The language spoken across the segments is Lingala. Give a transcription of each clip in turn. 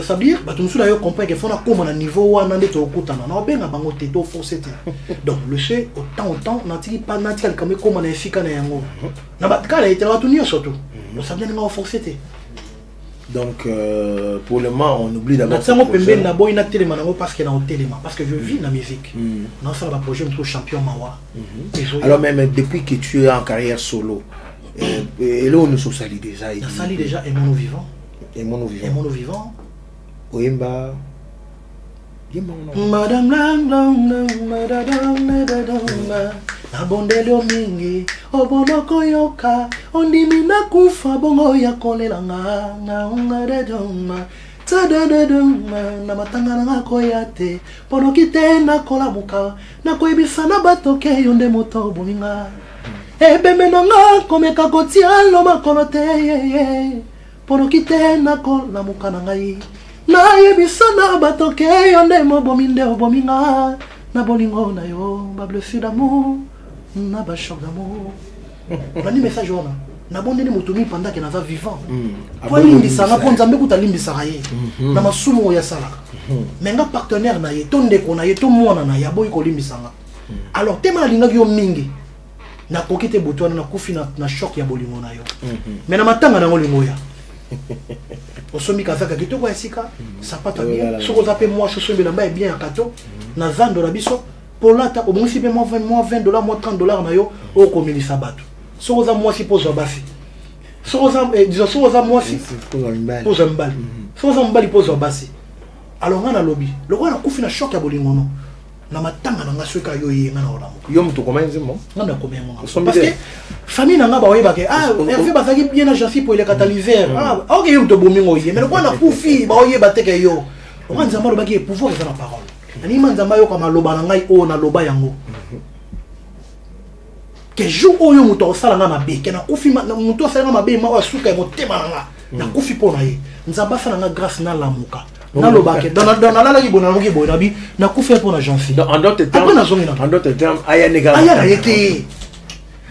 Donc ça veut dire bah tout le monde comprend qu'il faut na comme na niveau wana ndeto okutana na obenga bango teto forcé. Donc le fait autant natiki pas natika comme na efika na yango. Na batkala été na batunio surtout. Donc ça vient de forcé. Donc pour le moment on oublie d'abord ça pembe na boy na téléma parce que na téléma parce que je vis la musique. Non ça va projet pour champion mawa. Alors même depuis que tu es en carrière solo et là on nous socialise déjà. On s'allie déjà et mon vivant. Et mon vivant. Et mon vivant. Oimba. Madame na bondelo mingi obono koyoka ondimina kufa bongo ya kolelanga na ungare doma tada doma na matanga na koyate pono kite na kolamuka na koibisa na batoke yonde moto bominga ebembe nanga komeka kotia lo makolote pono kite na kolamuka na ngai na yebisa na batoke yonde mobominde obominga na bolingo na yo ba blessure d'amour na ba choc d'amour bani message wana na bondeli mutumi pendant que na va vivant po limbisa na po nzambe kuta limbisa ye na masumu ya sala menga partenaire na ye to ndeko na ye to mwana na ya boy ko limbisa nga alors tema linga yo mingi na kokite butwana na kufi na choc ya bolingo na yo mais na matanga na ngolingo ya osomi kazaka kitoko ya sika sapata bien soko zape moi chosombe na ba bien akato na vendre la biso pour lata au moins si bien moi $20 moi $30 na yo o komilisa bato soko za moi si pose basi soko za disons soko za moi si pose mbali soko za mbali pose basi alors ngana lobby le roi na kufi na choc ya bolingono na matanga na ngasoka yo yenga na olamu yo mtu comment nzimo ngana combien moi parce que famille na ngaba oyeba ke Hervé bazaki bien na jansi pour les catalyseurs OK yo mtu bomingo yé mais le roi na kufi ba oyeba teke yo roi nzamba lo baki pouvoir de la parole ani manzamba yo kama loba na ngai o na loba yango ke jour oyo muto osala na mabe ke na kufi muto osala na mabe ma o suka e motema na nga na kufi pona ye nzamba sala na grâce na lamuka na loba ke dans la la kibona moki boy na bi na kufi pona jansi en d'autres termes aya nega aya yete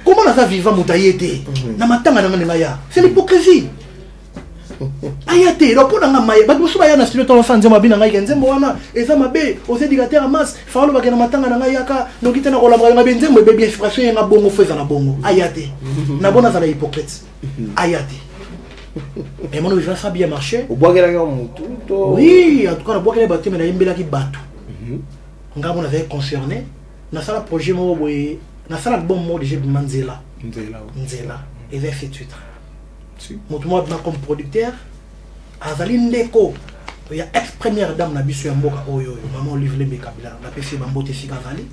comment na ça vivant mutayete na matanga na nga ya c'est l'hypocrisie ayate donc pour nga maye ba musuba ya na studio to fanze mabina ngai kenzembo wana eza mabe aux éducateurs masse falo ba kana matanga na ngai yaka donc itana ko lamra nga benzembo bébé expression nga bongo feza na bongo ayate na bona za la hypocrite ayate et mon vivant ça bien marché au bois que mutu to oui en tout cas na bois que ba teme na imbela ki bato nga bona va concerné na sala projet mo boy na sala bon mot de j'ai manzela et vers ce titre moi comme producteur azali ndeko ya ex première dame na biso ya mboka oyo maman Olivier Bekabila na pesi bambote sika zali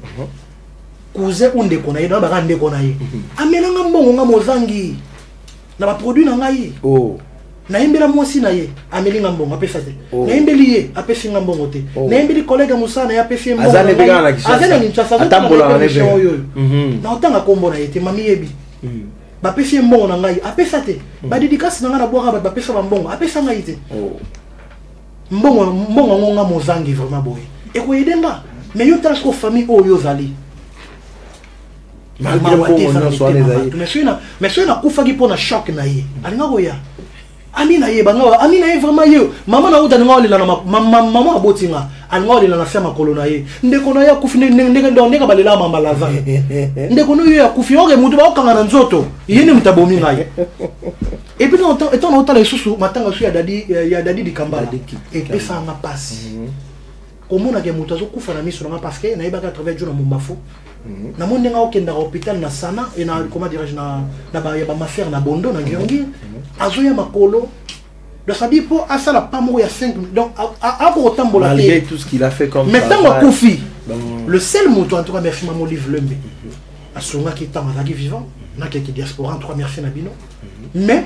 cousin undeko na ye na ba ndeko na ye amenanga mbongo nga mozangi na ba produit na ngai na imbela mwasi na ye amelinga mbongo apesa te na imbeli ye apesi nga mbongo te na imbeli collègue musana ya apesi mbongo azane bega na kisa azane nchasa atambola na oyo na otanga kombo na ye te mami yebi ba pesi mbongo na ngai apesa te ba dédicace na nga na boka ba pesa ba mbongo apesa ngai te mbongo ngonga mozangi vraiment boy e ko yedenga mais yo tala ko famille oyo zali mais so na kufaki pona choc na ye alinga ko ya amina ye banga amina ye vraiment yo mama na uta ngoli la mama abotinga angoli la na sema kolona ye ndeko na ya kufi ndeka balela mama laza ndeko no yo ya kufi oke mutu ba okanga na nzoto yene mtabomi ngai et puis étant autant les sous matanga su ya dadi di kambala et puis ça m'a passé comment na ke mutu azokufa na miso na parce que na ibaka travailler jour na Mombafo na monde nga okenda à hôpital na sana et na comment dirais-je na ba ya ba mafer na bondo na ngiongi azoya makolo de ça dit pour à ça la pas mourir 5 donc à pour tambola malgré tout ce qu'il a fait comme mais tant Kofi le seul mot en tout cas merci maman Olive Lembe asonga qui tant azaki vivant na qui diaspora en 3 merci na bino mais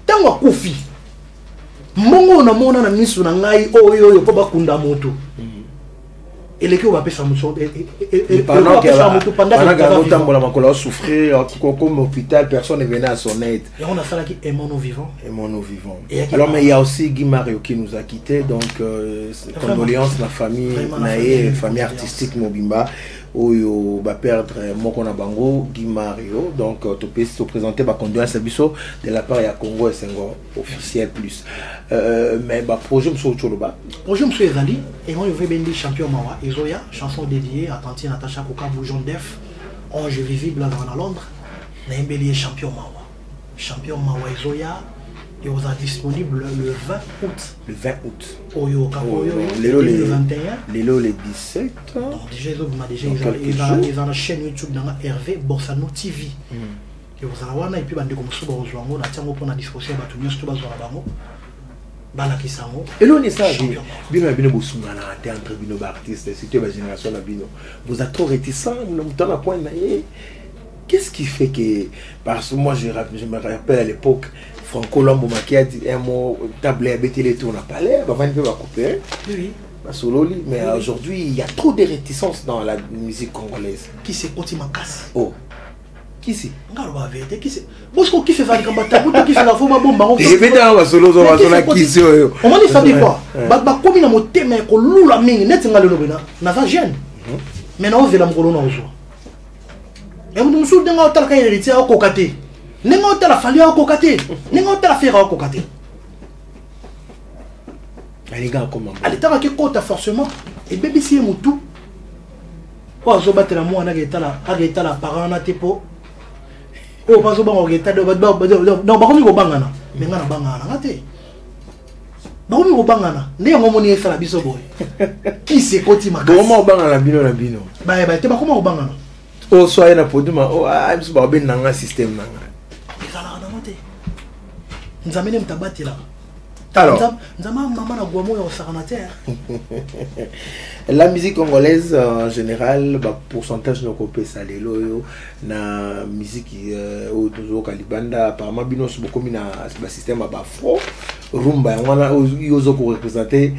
tant Kofi mbongo na mona na miso na ngai oyo po bakunda moto et les qui va passer et pendant que la macola souffrir comme hôpital, personne ne venait à son aide. Et on a fait là qui aimons nos vivants. Aimons nos vivants. Alors mais il y a aussi Guy Mario qui nous a quittés, donc condoléances la famille, naïe, famille artistique Mobimba. Oyo va perdre Mokona Bango, Guy Mario, donc tu peux se présenter ma condoléance de la part de Congo et Senghor officiel plus. Mais bah projet monsieur Choloba. Projet monsieur Ezali et moi je vais bénir champion Mawa Ezoya, chanson dédiée à Tanti Natacha Koka Boujon Def, ange visible à Londres, Naïmbeli champion Mawa. Champion Mawa Ezoya. Et vous êtes disponible le 20 août. Le 20 août. Oyo, le 21. Lélo le 17. Donc déjà, ils ont la chaîne YouTube dans Hervé Borsano TV. Et vous allez voir, et puis vous comme ça, vous allez voir, on a discuté avec tout le monde, et là, on est ça, bino bino bosuma na théâtre bino artiste, c'était la génération la bino. Vous êtes trop réticent, nous dans la point. Qu'est-ce qui fait que, parce que moi je me rappelle à l'époque, Franco Lombo qui a dit un mot, table à bêter les tours, on n'a pas l'air, on va couper. Oui. Mais aujourd'hui, il y a trop de réticences dans la musique congolaise. Qui c'est Koti Makas? Oh. Qui c'est? La vérité, qui c'est? Bosco qui fait ça, qui fait la forme bombe. Et maintenant, on va solo, qui c'est? On va dire ça dit quoi? Bah, comme il a monté, mais qu'on loue la mine, net, on a le lobena. N'a pas gêne. Maintenant, on veut la moukolona au jour. Et vous nous souvenez de la héritier à Kokate. N'est-ce pas la fallu à Kokate? N'est-ce pas la faire à Kokate? Elle est à qui compte forcément. Et bébé si est tout. Oh, je battre la moi, on a gagné la parent à Tepo. Oh, pas au banc, on a gagné non, pas comme au bangana. Mais on a bangana. Pas comme au bangana. N'est-ce pas mon effet la biso boy? Qui c'est Koti Makas? Comment au bangana bino la bino? Bah, t'es pas comment au bangana? Oh, soit il y a un oh, je suis pas bien dans un système. Nous avons même tabaté là. Alors, la musique congolaise en général, bah, pourcentage de copé salé na musique au toujours Kalibanda apparemment bino c'est beaucoup na système à bafro rumba on a yozo ko représenter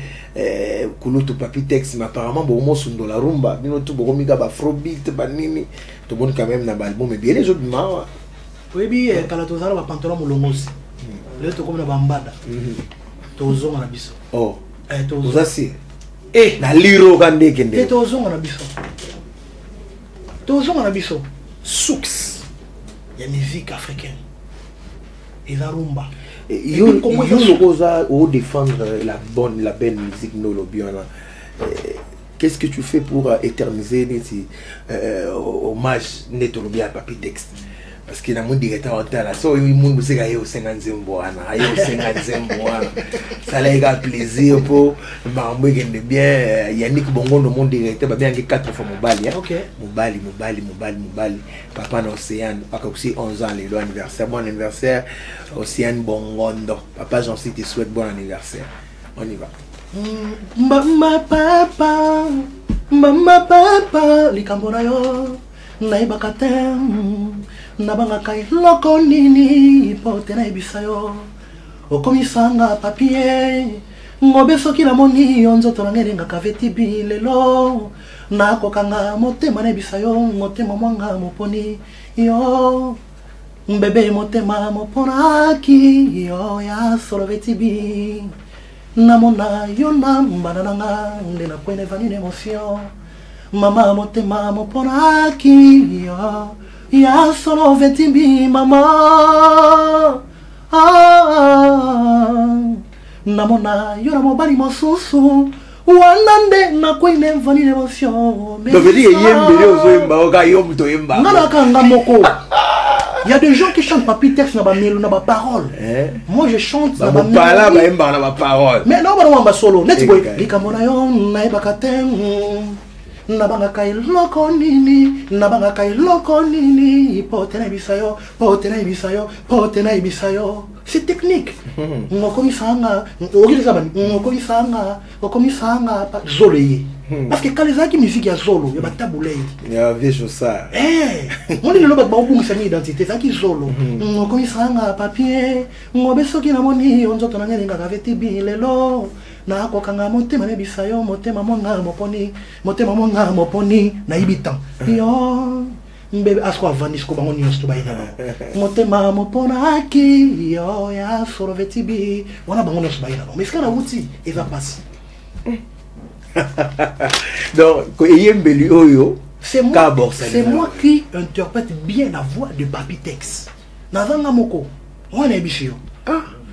kulutu papi texte mais apparemment bon sundo la rumba bino tout beaucoup miga bafro beat banini tout bon quand même na album mais bien les autres ma oui bi kala to zala ba pantalon mulongosi le to comme na bambada tozonga na biso oh tozonga si na liro kande kende tozonga na biso souks ya musique africaine et la rumba yo lokoza ou défendre la belle musique no lobiana. Qu'est-ce que tu fais pour éterniser hommage neto lobia papi texte? Parce que dans mon directeur hôtel, so il monde vous ayo 50 mboana, ayo 50 mboana. Ça l'a plaisir pour mambo gende bien Yannick Bongo no mon directeur ba bien 4 fois Mobali. OK. Mobali. Papa na Océane, papa aussi 11 ans le anniversaire. Bon anniversaire Océane Bongondo. Papa Jean-Cy te souhaite bon anniversaire. On y va. Mama papa likambo na yo naibaka tem nabanga kai loko nini pote na ibisayo okomisanga papier ngobe soki la moni onzoto na ngerenga kaveti bilelo nakokanga motema na ibisayo motema mwanga moponi yo mbebe motema moponaki yo ya solo veti bi namona yo nambana nanga nde na kwene vani d'émotion mama motema moponaki yo ya solo vetimbi mama namona yo na mobali mosusu wanande na kwene vani d'émotion doveli yembe ozoyemba oka yo mto yemba ngana kanga moko. Il y a des gens qui chantent papi texte na ba melo na ba parole. Moi je chante na ba parole. Mais non ba solo. Let's go. Likamona yo na ibakatem. Na banga kai loko nini, pote na ibisayo. C'est technique. Ngokomisanga, okomisanga pa zoleye. Parce que quand les gens qui musique ya zolo, ya bataboulay. Ya vieux ça. Moi le lobat ba obunga sa identité, ça qui zolo. Ngokomisanga papier, ngobeso ki na moni onzoto na ngelinga kaveti bilelo. na kokanga motema nebisa yo motema monga moponi na ibitan yo mbebe asko avandi sko bango nyonso to bayina motema mopona aki yo ya sorovetibi wana bango nyonso bayina mais ce kana wuti il va passer. Donc Yembeli Oyo c'est moi qui interprète bien la voix de Papi Tex nazanga moko wana ebishio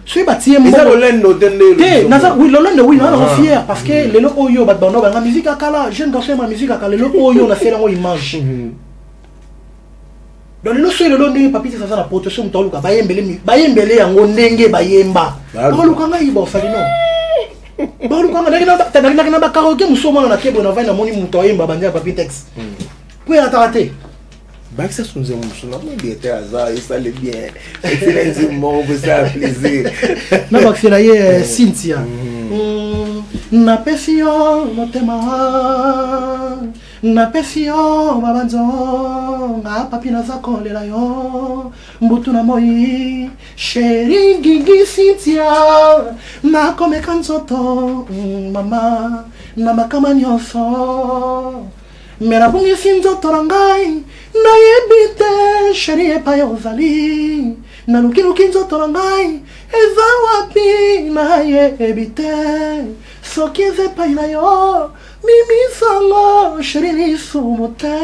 c'est bâti oui oui on est fier parce que les lelo oyo bat bando ba musique akala jeune garçon ma musique akala lelo oyo na fait la image donc lelo so lelo ndenge Papi Tex ça la protection mutoluka bayembele yango ndenge bayemba baluka ngai bo salino baluka ngai na ba karaoke musoma na kebo na vai na moni muto ayemba banja Papi Tex pour attaquer ça nous aime bien et ça le bien excellent ça plaisir na baxela ye Cynthia na pesio motema na pesio babanzo na papi na zakolela yo mbutu na moi chérie gigi Cynthia na komeka nzoto mama na makama nyonso mera bungi sinzo torangai na yebite chérie epai ozali na luki nzoto torangai eza wapi na yebite soki eza epai na yo mimisango chérie lisumu te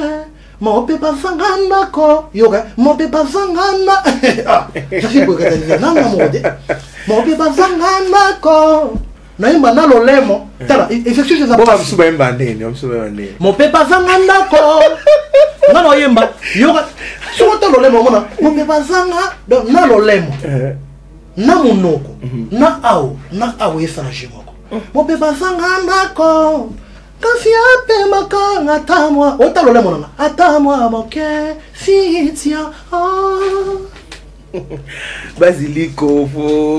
mopepa zanga ndako yoka mopepa zanga na nanga mode mopepa zanga ndako naimba na lolemo tala effectuer ça bon amsuba imba ndeni mon pepa zanga ndako ngano yemba yoka soto lolemo mona mon pepa zanga na lolemo na munoko na au yesana jimoko mon pepa zanga ndako kasi ape makanga tamwa ota lolemo nanga atamwa moke Cynthia Basilico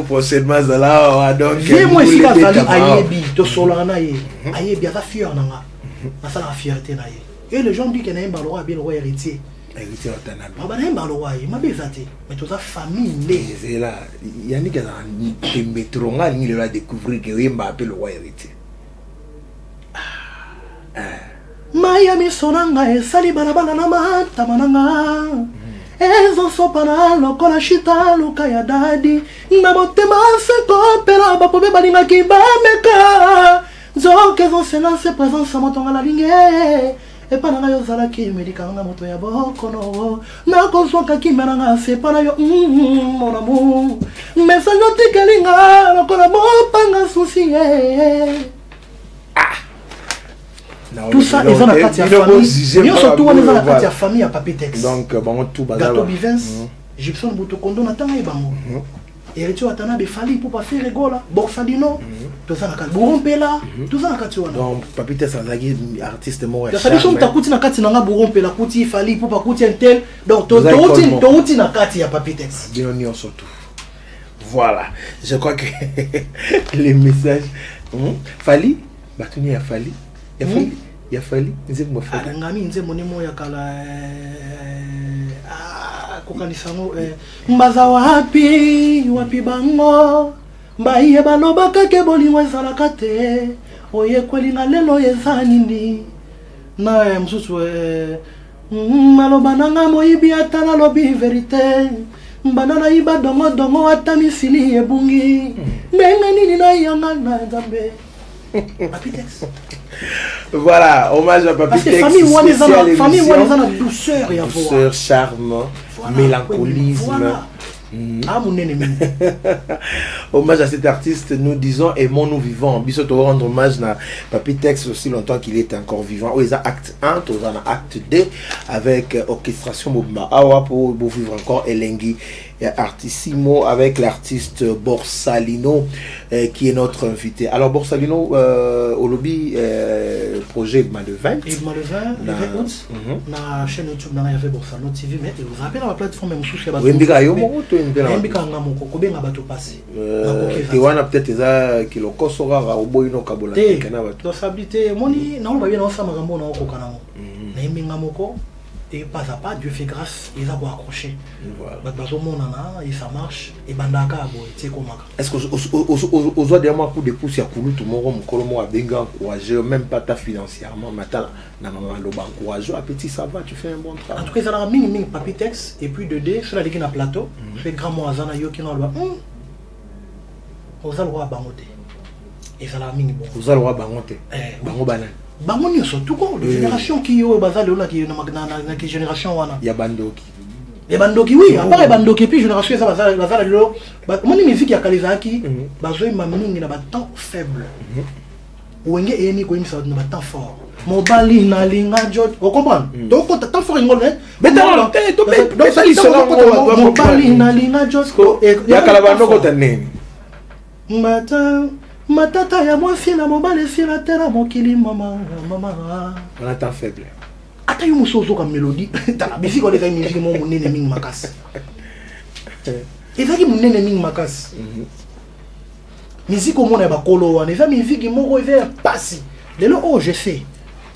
prochainement zala donc moi ici ka zali ayebi to solana ye ayebi ata fier nanga asala fierté na ye et les gens disent que na yemba le roi bien le roi héritier otana ba na yemba le roi ma bezate mais toute la famille né c'est là yani ka tembe tronga ni le va découvrir que yemba appelle le roi héritier Miami sonanga esali banabana na mata mananga ezo sopana lokola shita luka ya dadi na motema seko pela bapobe balingaki bameka zoke zonsenga se présence motonga la linge epa na yo zalaki medikanga moto ya bokono na kozwaka kimeranga sepa na yo mon amour message otikelinga lokola bopanga susi tout ça ils ont la carte ya famille ils surtout on est la carte ya famille à Papi Tex donc bon tout bazar Gato Bivens Gibson Butokondo na tanga ibango héritier atana be fali pour pas faire rigola Borsalino tout ça na carte Bourompela tout ça na carte wana donc Papi Tex azaki artiste mo ya ça dit takuti na carte na Bourompela kuti fali pour pas kuti un tel donc to uti na carte ya Papi Tex Dino surtout voilà je crois que les messages fali batuni ya fali ya fali nze mo fali ngami nze monimo ya kala kokanisango mbaza wapi bango mbaye balobaka ke bolingo ezalaka te oye kwelinga lelo eza nini na msusu maloba nanga moyibi ata nalobi verite mbana nayiba dongo ata misili ebungi ndenge nini nayanga na nzambe Papi Tex. Voilà, hommage à Papi Tex. Famille Wana douceur et douceur, charme, voilà, mélancolisme. Voilà. Hommage à cet artiste, nous disons aimons-nous vivants. Bisous te rendre hommage à Papi Tex aussi longtemps qu'il est encore vivant. Oui, ça acte 1, tu as acte 2 avec orchestration Mobima Awa pour vivre encore Elengi Artissimo avec l'artiste Borsalino qui est notre invité. Alors Borsalino au lobby projet Malevin. Et Malevin, le 20 août, na chaîne YouTube na avait Borsalino TV mais vous rappelez la plateforme même sous chez Bato. Mbika ngamoko kobenga bato passé. Tewana peut-être eza kiloko sorara oboyino kabola kana bato. Do sabité moni na on ba bien na sama ngambo na okokana ngo. Na mbinga moko et pas à pas Dieu fait grâce ils ont accroché voilà et ça marche et bandaka est-ce que aux autres dernièrement coup de pouce ya kulu tout mon kolomo a benga encourager même pas ta financièrement maintenant na maman lo ba encourager à petit ça va tu fais un bon travail en tout cas ça la ming papitex et puis 2D sur la ligue na plateau fait grand mo azana yo ki na lo aux alwa bangote et ça la ming bon aux alwa bangote bango banane bango nyonso tout quoi génération qui yo bazali là qui na qui génération wana ya bandoki et bandoki oui à part bandoki puis génération ça bazali lo moni musique ya kalizaki bazoy mamingi na ba temps faible wenge eni ko imisa na ba temps fort mobali na linga jot o comprendre donc ko temps fort ngol mais dans to be ça li solo mobali na linga jot ya kalabando ko tanene matata ya mwasi na mobali sila tera mokili mama on a temps faible ata yo musozo ka mélodie ta musique on les a musique mo munene mingi makasi ezaki munene mingi makasi musique au monde ba kolo wana eza musique moko eza pasi lelo oh je sais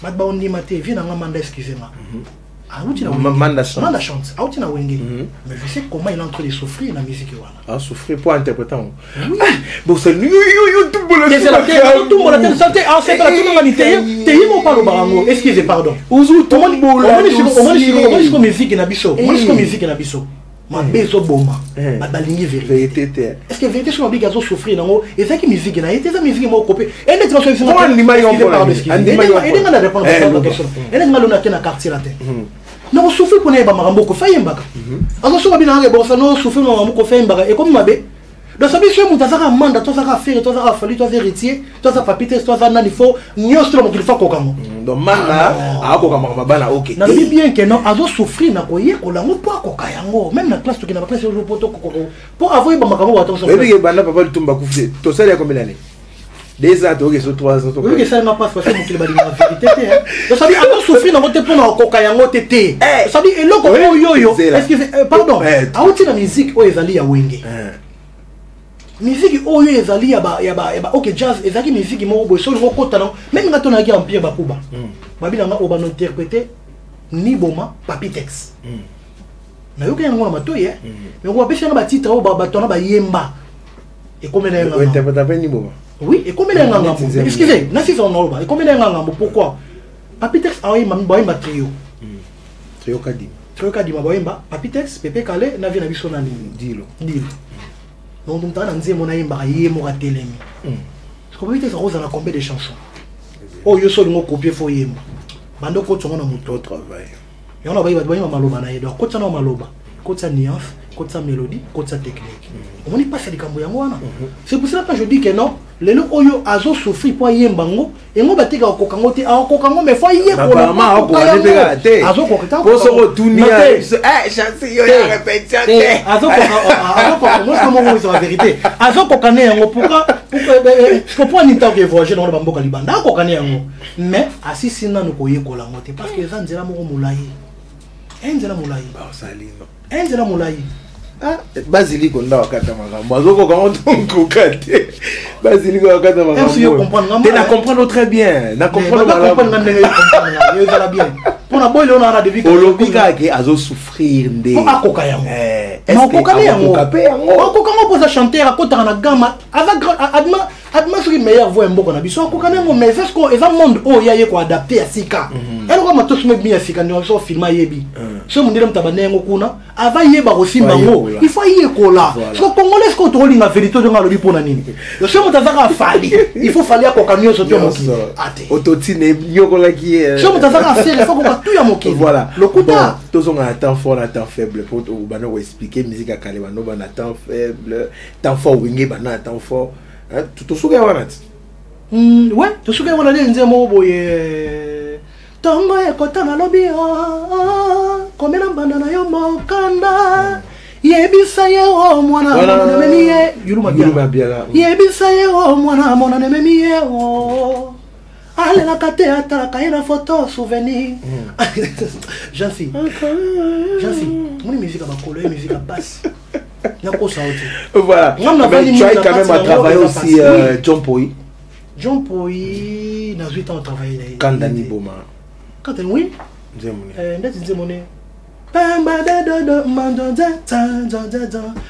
matba on dit maté vient na manda excusez-moi Manda chante. Mais je sais comment il est en train de souffrir dans la musique. Ah, souffrir pour interpréter. Oui. Bon, c'est lui, tout le monde. C'est la tout le monde. C'est pas la tout le monde. T'es mon parle barango. Excusez, pardon. Ozu, tout le monde. On dit musique na biso. On dit musique na biso. Ma beso bomba. Ma balingi vérité. Est-ce que vérité sur obligations souffrir non? Et ça qui musique na été ça musique mo copé. Et les transformations. Comment l'image on parle? Et on a répondre à la question. Et on a le na quartier la tête. Non souffrir pour ne ba marambo ko fayembaka. Azo so babina nge bossa no souffrir no marambo ko fayembaka et comme mabe. Donc ça veut dire que mutazaka manda to zaka faire to zaka fali to héritier to zaka papite to zaka nani fo nyoslo mo kilfa ko kango. Donc manda a ko kama mabana OK. Na bi bien que non azo souffrir na ko ye ko lango po ko kayango même na classe to kina ba classe yo poto ko pour avoir ba makambo wa to so. Et bana papa tumba kufie. To sala ya combien d'années? 2 ans, 3 ans. Oui, que ça n'a pas passé mon kilomètre la vérité. Donc ça dit azo souffrir na ko te pour na ko kayango tete. Ça dit et loko yo. Est-ce que pardon. A outi na musique o ezali ya wenge. Musique oyo ezali ya ba OK jazz ezaki musique mo bo so ngo kota non même ngato na ki empire ba kuba babina nga oba no interpréter ni boma papitex na yo ke ngo matoye mais on va pêcher na ba titre o ba tona ba yemba et comme na nga interpréter ni boma oui et comme na nga excusez na si on ba et comme na nga pourquoi papitex a yemba ba yemba trio kadima ba yemba papitex pepe kale na vina biso na dilo donc on t'a dit mon aïe marié mon atelemi je comprends que ça rose dans combien de chansons oh yo solo copier faut yemba bando ko tsonga na moto travail et on a ba maloba na yedo ko tsana maloba ko tsa nuance ko tsa mélodie ko tsa technique on n'est pas fait likambo yango wana c'est pour cela que je dis que non les lo oyo azo souffrir pour yemba ngo et ngo batika ko kango te a ko kango mais faut yemba ko ma ko ne te azo ko ta ko so tunia chance yo ya répétition azo ko moi c'est mon c'est la vérité azo ko kané yango pourquoi je comprends ni tant que voyager dans le bamboka libanda ko kané yango mais asisi na no ko yekola ngote parce que ça nzela mo mulai nzela mulai ba salino nzela mulai Basilico nda wakata makambo azoko kango tonko kate Basilico wakata makambo te na comprendre très bien na comprendre bien pour na boy on a de vie olobika ke azo souffrir nde pour akoka yango akoka yango akoka ngo pour chanter akota na gama adma sur meilleure voix mboko na biso akoka yango mais est-ce que eza monde o ya ye ko adapter à sika elle ko matos me bien sika ndio so filma yebi so mundile mtabane yango kuna ava yeba ko simba ngo il faut y kola so congolais ko to linga vérité de ngalo bipona nini yo so mutazaka fali il faut fali akoka nyo so to moki ate ototine nyokola ki so mutazaka faire il faut ko tout ya moki voilà le kuta tous on a un temps fort un temps faible pour bana ko expliquer musique à Kaleba no bana temps faible temps fort wingi bana temps fort tout souga wana ouais tout souga wana nze mo boye tongo ekota na lobi komela mbanda na yo mokanda yebisa ye o mwana mona memiye yuluma biala yebisa ye o mwana mona memiye o ale na kate atala kaina photo souvenir Jansi mon musique ba kolo musique basse voilà mais tu as quand même à travailler aussi John Poi n'a 8 ans travaillé Kandani Boma quand oui Nzemone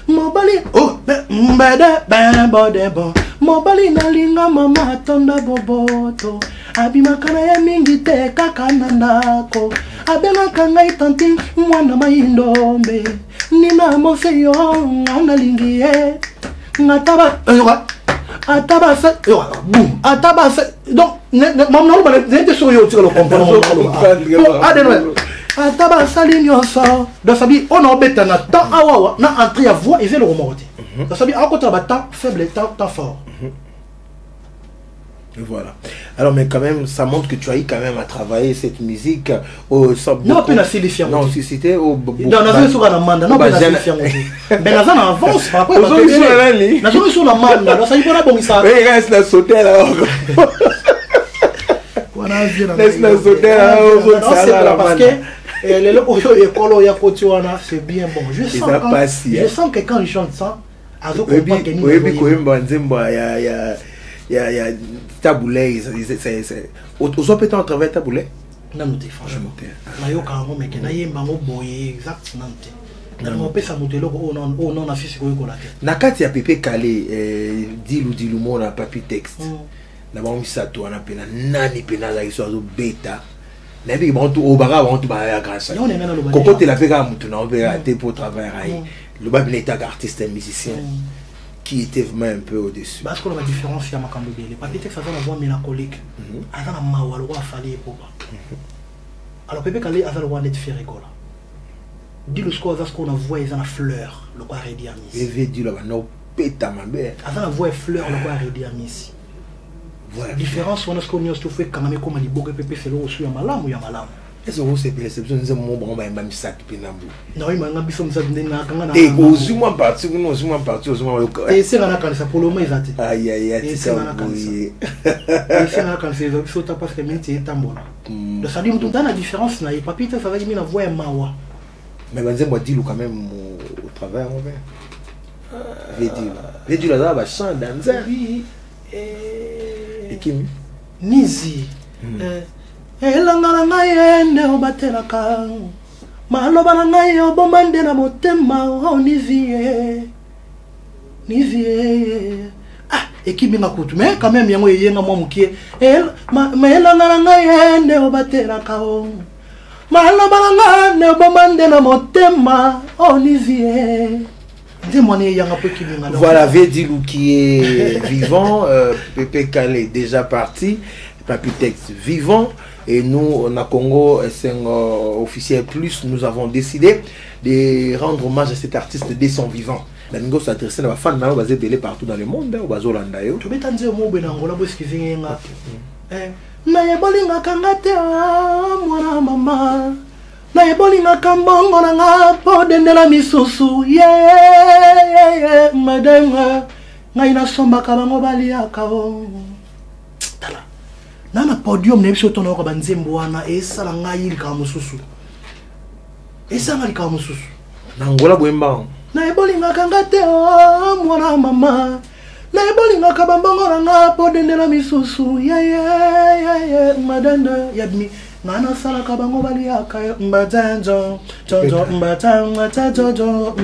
Mobali oh Mobali nalinga mama tonda boboto abimakana ya mingi te kaka nandako abenga ngai tanti mwana maindombe nina moseyo nganalingi ye ngataba ataba sa boum ataba sa donc mam non ba nete so yo tiko comprendre ataba sali nyonso do sabi on obeta na temps awa na entrée à voix et le remonter do sabi à côté ba temps faible temps fort. Voilà. Alors, mais quand même, ça montre que tu as eu quand même à travailler cette musique au non, pas la sélection. Non, si c'était au. Non, non, sur la manda, non, pas la sélection. Mais la zone avance par rapport à la zone sur la manda, donc ça y est, on a bon ça. Oui, il reste la sauter là. Laisse la sauter là. Parce que c'est bien bon. Je sens que quand il chante ça, il y a taboulet, c'est aux peut en travail taboulet. Non, non, franchement. Mayo carrément mais que naïe mango boye exactement. Non, peut ça monter là au non affiche quoi la tête. Nakati ya Pepe Kale dilu mo na papi texte. Na ba misa to na pena nani pena la iso zo beta. Na bi bon to obara bon to ba ya grâce. Koko te la pega mutu na obera te pour travailler. Le bab l'état artiste et musicien. Qui était vraiment un peu au-dessus. Parce que la différence, il y a les papiers textes, ça va avoir mélancolique. Ça va avoir le roi fallait pour. Alors, Pepe Kale, ça va avoir net faire école. Dis-le ce qu'on a voix, ils ont la fleur, le quoi rédi à Miss. Et dis-le, non, péta ma mère. Ça va avoir fleur, le quoi rédi à Miss. La différence, on a ce qu'on a fait quand même comme les bourgs Pepe, c'est le reçu à malam ou à malam. Est-ce que vous avez perception de mon bon même sac pinambu? Non, il m'a dit que ça venait à et aux humains partis, nous sommes partis aux humains. Et c'est là quand ça pour le moment, ils ont aïe aïe aïe, c'est là quand c'est là quand c'est ça parce que même c'est tambour. Le salut tout dans la différence là, il papier ça va dire la voix mawa. Mais ben moi dis-le quand même au travers on va. Vais dire là va chanter dans oui et qui Nizi elanga ngai ne obatelaka maloba na ngai obomande na motema onizie ah ekibinga kutu mais quand même yango yenga mo mukie elanga na ngai ne obatelaka maloba na ngai ne obomande na motema onizie. Voilà Védilou qui est vivant, Pepe Kale est déjà parti, Papi Texte vivant, et nous, on a Congo officiel plus, nous avons décidé de rendre hommage à cet artiste dès son vivant. La Ningo s'adresse à la fan, on va se belé partout dans le monde, on va se l'anda. Tu peux t'en dire un mot, ben Angola, parce qu'il vient là. Mais bolinga kangate mwana mama. Na ebolinga kambongo na nga po dendela misusu madame ngai na somba ka bango baliaka o tala na podium na biso tona ko banzembo wana esala ngai lika mususu esala lika mususu na ngola boemba na ebolinga kanga te o mwana mama na ebolinga ka bambongo na nga po dendela misusu madame yadmi Nana sala kabango bali akayo mbatanjo tonjo mbatanjo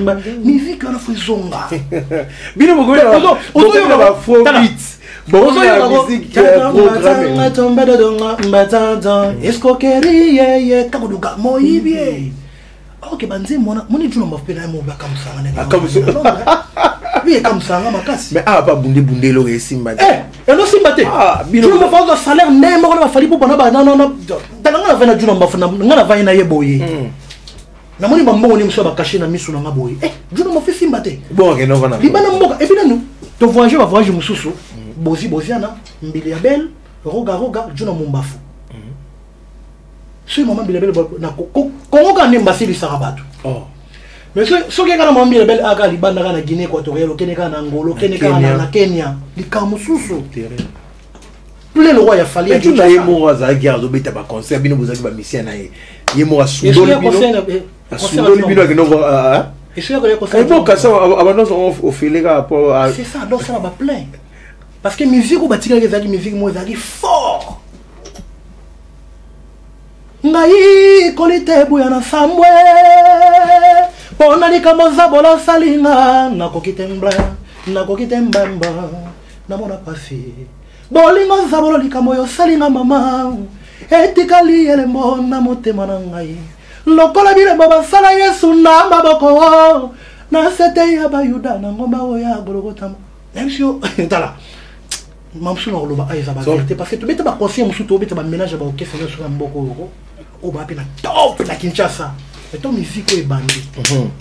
musique na fuzonga bino mogoye ozo ba faux beats bon la musique programmée tombe de donga mbatanjo escroquerie ye kakuduka moyibie OK banze mona moni tuno mbapena mo ba kamsanga ne kamsanga oui kamsanga makasi mais ah pas bunde lo esimba et non simbate bino mo fa salaire ne mo na fali pour bana ba non talanga na juno mbafuna ngana va ina yeboye na moni bambongo ni mso ba cacher na misu na ngaboye juno mo fi simbate bon que non va na libana mboka et puis nous to voyager va voyager mususu boziana mbili ya belle roga juno mumbafu si maman bilebele na Congo ka nemba sili sarabatu mais so ke kana maman bilebele aga libanda kana Guinée équatoriale kene kana Angola kene kana na Kenya likamususu plein le roi ya fali tu na yemo za guerre obeta ba concert bino bozaki ba mission na yemo asundoli bino ke no et c'est que concert et bon ka ça abandon au filega rapport c'est ça donc ça va plein parce que musique ou batika ke zaki musique mo zaki fort ngai kolite buya na sambwe pona likambo zabola salinga nakokite mbamba namona pasi bolingo zabola likambo yo salinga mama etikali elembo na motema na ngai lokola bilembo basala Yesu na maboko na sete ya bayuda na ngomba oya Golgotha même si tala mamsu na loba aiza ba vérité parce que tu bete ba conseiller musu to bete ba ménage ba okese na sur mboko o ba pe na top na Kinshasa et ton musique est bandit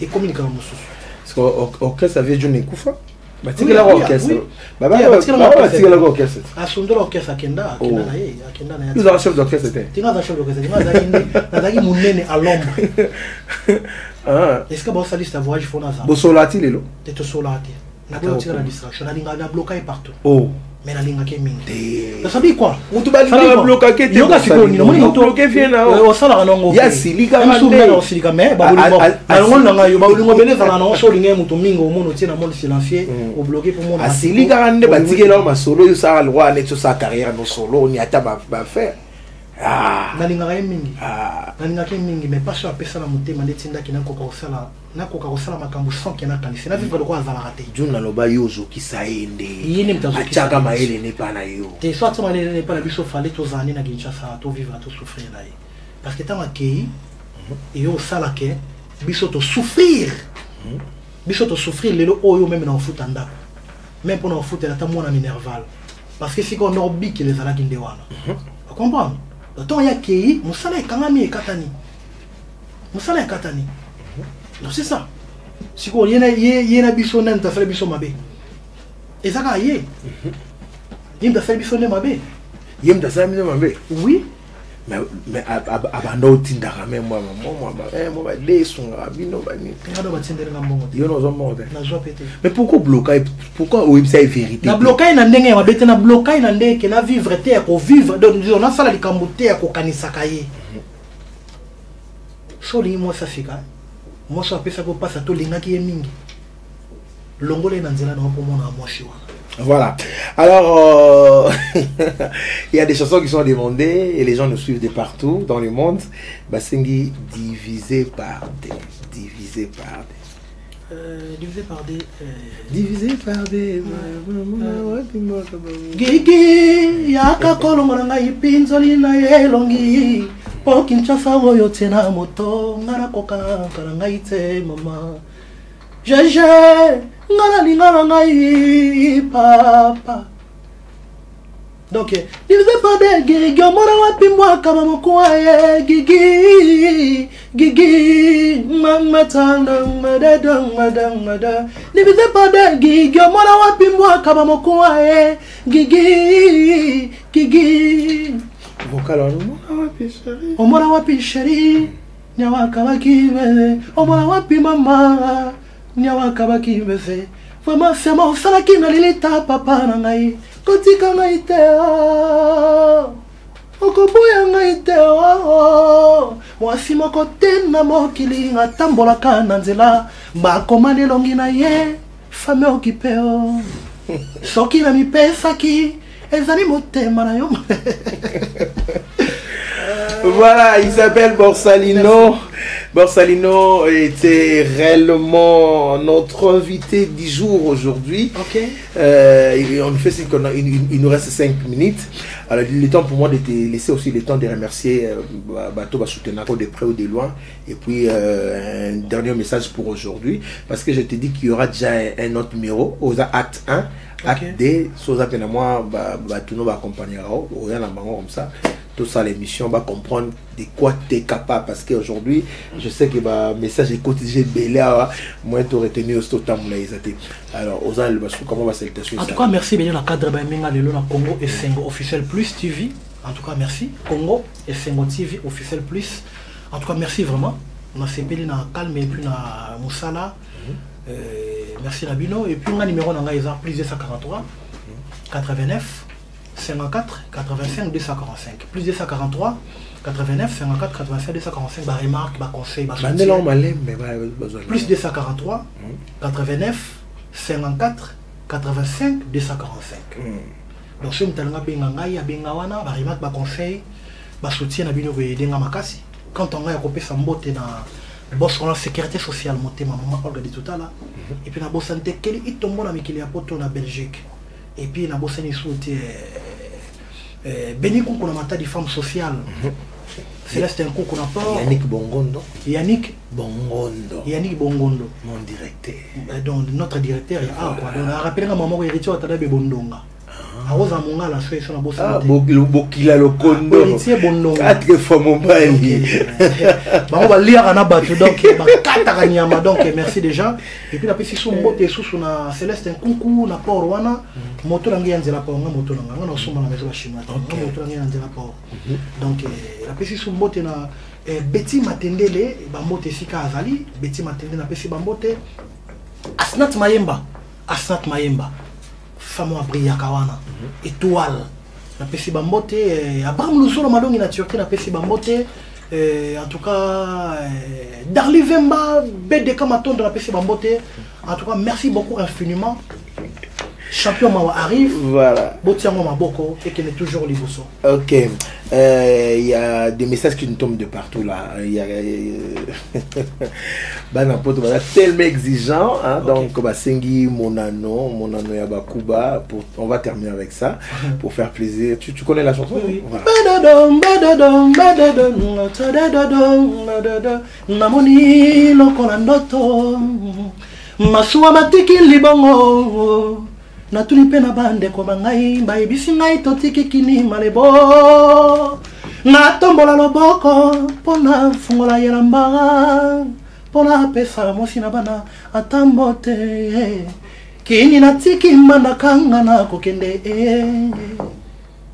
et communique avec musu parce que orchestre avait Johnny Kufa batika la orchestre batika la orchestre asundo orchestre akenda na ya nous avons chef d'orchestre tinga za chef d'orchestre tinga za munene à l'ombre est-ce que bon saliste à voyage fona ça bo solati lelo te solati na ko tira la distraction na linga na bloquer partout mais la linga kemingi ça sabi quoi mutu bali na bloquer ke yoga sikoni no moni bloquer viena o sala nongo ya silika no silika me ba bolingo alongo nanga yo ba bolingo bele sala no so linga mutu mingo mono tina monde silencieux o bloquer pour mon silika nde batikela ma solo yo sala lwa ne to sa carrière no solo ni ata ba faire nalinga mingi nalinga mingi mais pas sur pesa na mutema ndetinda kina koka kosala makambo sans kena kanisa na vivre le quoi azala raté juna loba yozo kisaende yini mtazo achaka maele ne pa na yo te soit tu maele ne pa na biso fallait to zani na Kinshasa to vivre to souffrir là parce que tant akei et yo sala ke biso to souffrir lelo oyo même na ofuta ndako même pour na ofuta la tamona minerval parce que si qu'on orbi que les ala kinde wana tu comprends donc ya kei musala ekangami ekatani donc c'est ça si ko yena biso na nta fele biso mabe ezaka ye yenda fele biso ne mabe yenda sa biso mabe oui mais abando tindaka même moi ba lesunga bino ba ni ngado batindere ngambongo yo no zo monte na zo pété mais pourquoi au website vérité na bloquer na ndenge ya bete na bloquer na ndenge na vivre te ko vivre donc on a sala likambo te ko kanisaka ye so li mo sa fika moi ça pesa ko passa to linga ki mingi longole na nzela na po mona moshi wana. Voilà. Alors, il y a des chansons qui sont demandées et les gens nous suivent de partout dans le monde. Basengi divisé par des. Divisé par des. Gigi yaka kolonga na ipinzoli na yelongi po Kinshasa oyo tena moto ngara koka kana ite mama jeje ngara lingara ngai papa. Donc divisé par des gigi mora wapi mwaka mamokuaye gigi mama tanda madada divisé par des gigi mora wapi mwaka mamokuaye gigi vocal omora wapi sheri nyawaka bakibe omora wapi mama nyawaka bakibe vraiment c'est mon sala ki nalilita papa na ngai kotika ngai te okobuya ngai te mwasi moko te na mokili atambolaka na nzela bakoma lelongi na ye fame okipe soki na mipesaki ezali motema na yo. Voilà, il s'appelle Borsalino. Borsalino était réellement notre invité du jour aujourd'hui. Ok. On fait ce qu'on a, il nous reste 5 minutes. Alors, il est temps pour moi de te laisser aussi le temps de remercier Bato Basoutenako de près ou de loin. Et puis, un dernier message pour aujourd'hui. Parce que je te dis qu'il y aura déjà un autre numéro, aux acte 1. Acte D, Sosa Penamoi, Batuno va accompagner comme ça. Tout ça, l'émission va comprendre de quoi tu es capable. Parce qu'aujourd'hui, je sais que le message est quotidien belé. Moi, tu aurais tenu au temps. Alors, comment va cette en tout cas, merci bien la cadre de Congo et Sengo Officiel Plus TV. En tout cas, merci. Congo et Sengo TV Officiel Plus. En tout cas, merci vraiment. On a fait péli na calme et puis na Moussala. Merci Nabino. Et puis on a numéro dans les plus 243 89 54 85 245 plus 243 89 54 85 245 bah remarque bah conseil bah plus 243 89 54 85 245 donc si on t'a benga ngai ya benga wana bah remarque bah conseil ba soutien na bino ko denga makasi quand on a copé sa mbote na boss on la sécurité sociale motema maman Olga dit tout à l'heure et puis na boss santé keli itombo na mikili ya poto na Belgique et puis na boss ni souti Béni Koukou na mata di femme sociale Céleste Koukou na pas Yannick Bongondo Yannick Bongondo mon directeur donc notre directeur quoi donc on rappelle que maman héritier atada be bondonga aroza monga la soie sur la bosse bokila lokondo héritier bondonga 4 fois mon bali on va lire na batu donc ba kata nyama donc merci déjà et puis la petite sous mbote sous na Céleste Koukou na port wana moto langi yanzela pa moto langa na soma na maison la chinoise moto langi yanzela pa donc la petite sous mbote na Betty Matendele bambote sika azali Betty Matendele na pesi bambote Asnat Mayemba femme abriya kawana étoile na pesi bambote Abraham Lusolo malongi na Turquie na pesi bambote en tout cas Darli Vemba BDK Matondo na pesi bambote en tout cas merci beaucoup infiniment champion Mawa arrive voilà Botiango Maboko et qu'il est toujours liboso. OK il y a des messages qui nous tombent de partout là il y a bana poto bana tellement exigeant hein, okay. Donc ba sengi monano ya bakuba pour on va terminer avec ça pour faire plaisir tu connais la chanson oui. Voilà. Namoni lokona ndoto masuwa matiki libongo na tulipe na bande ko bangai bayebisi ngai totiki kini malebo na tombola loboko pona fungola yelamba pona pesa mosi na bana atambote kini na tiki manda kanga na kokende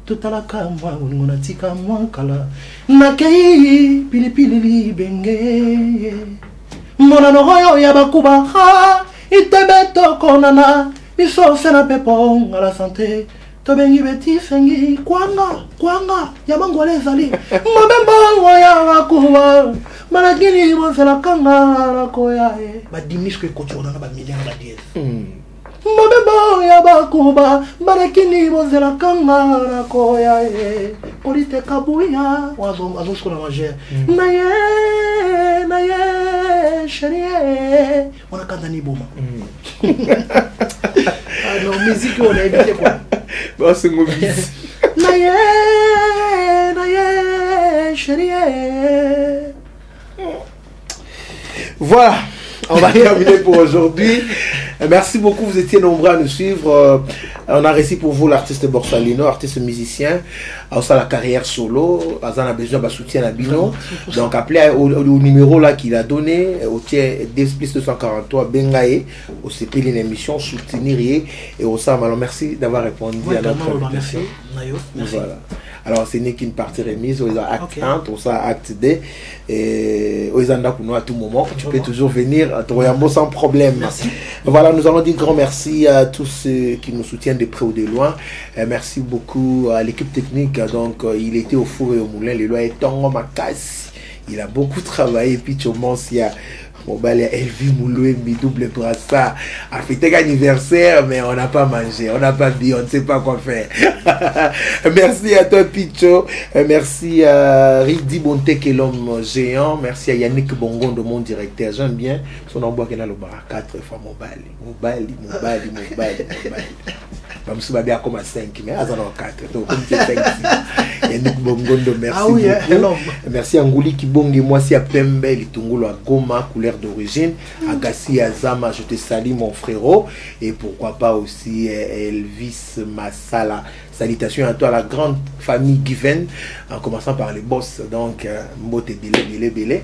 tutalaka mwa ngona tika mwa kala na kei pilipili libenge mona no hoyo ya bakuba ha itebeto konana biso sena pepo à la santé to bengi beti sengi kwanga ya mangwale ezali mabemba ya bakuba malagini mosela kanga la koya ba dimisque kochona na ba million ba 10 mabemba ya bakuba malagini mosela kanga la koya polite kabuya wazo skona manger na ye chérie on a kandani boma alors musique on a évité quoi bon c'est mobile na ye chérie voilà on va terminer pour aujourd'hui. Merci beaucoup, vous étiez nombreux à nous suivre. On a réussi pour vous l'artiste Borsalino, artiste musicien. Also la carrière solo, on a besoin de soutien à Bino. Donc appelez au numéro là qu'il a donné, au tien 243 Bengae, au CP l'émission soutenir et au Sam. Alors merci d'avoir répondu à notre invitation. Merci. Voilà. Alors ce n'est qu'une partie remise, aux acte 1, tout ça acte 2 et aux à tout moment. Tu peux toujours venir à Toyambo sans problème. Merci. Voilà, nous allons dire grand merci à tous ceux qui nous soutiennent de près ou de loin. Merci beaucoup à l'équipe technique. Donc il était au four et au moulin, les lois étant Makas. Il a beaucoup travaillé. Puis tu il y a Elvi Mouloué, mi double brassard, a fêté l'anniversaire, mais on n'a pas mangé, on n'a pas bu, on ne sait pas quoi faire. Merci à toi, Picho. Merci à Ridi Bontek et l'homme géant. Merci à Yannick Bongondo, mon directeur. J'aime bien son nom, qui a le bar 4 fois Mobali. Comme si bien comme à 5, mais à 4. Donc, comme c'est 5, Yannick Bongondo, merci beaucoup. Merci à Ngouli Kibongi, moi, si à Pembe, les Tungolo à Goma, couleur d'origine. Agassi Azama, je te salue, mon frérot. Et pourquoi pas aussi Elvis Massala. Salutations à toi, la grande famille Given, en commençant par les boss. Donc, Mbote Bélé.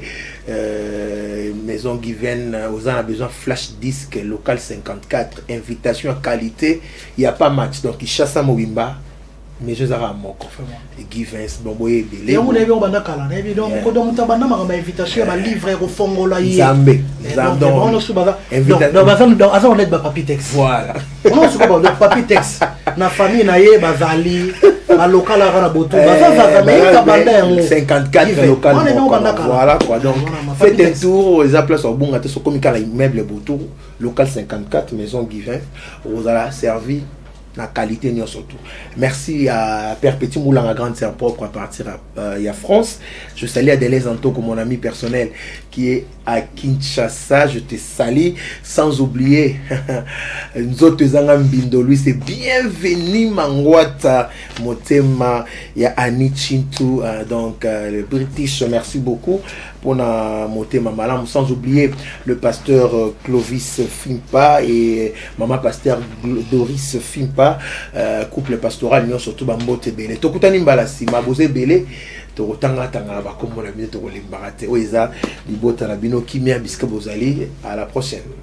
Maison Given, aux gens a besoin flash disque, local 54, invitation à qualité. Il n'y a pas match. Donc, il chasse à Mobimba. Mais je zara moko Givens bomboye belé on est on kala na bi donc ko donc tabana ma invitation ba livrer au fongola yi Zambé on se baza donc bazan donc azan on est ba papitex voilà on se ba donc papitex na famille na ye bazali ba local na boto bazan za mais ka banda 54 local voilà quoi donc faites un tour aux places au bon so comme kala immeuble boto local 54 maison Givens vous allez servi la qualité surtout. Merci à Père Petit Moulin, grande sœur propre à partir à France. Je salue Adèle Antoko, mon ami personnel qui est à Kinshasa. Je te salue sans oublier nous autres Zangambindo, lui c'est bienvenue Mangwata Motema ya Annie Chintu, donc le British. Merci beaucoup pour na Motema Malam, sans oublier le pasteur Clovis Fimpa et maman pasteur Doris Fimpa, couple pastoral nyo surtout bambote belé tokutani mbala sima boze belé tokotanga tanga ba komona bino tokolembarate oeza libota na bino kimia biska bozali. À la prochaine.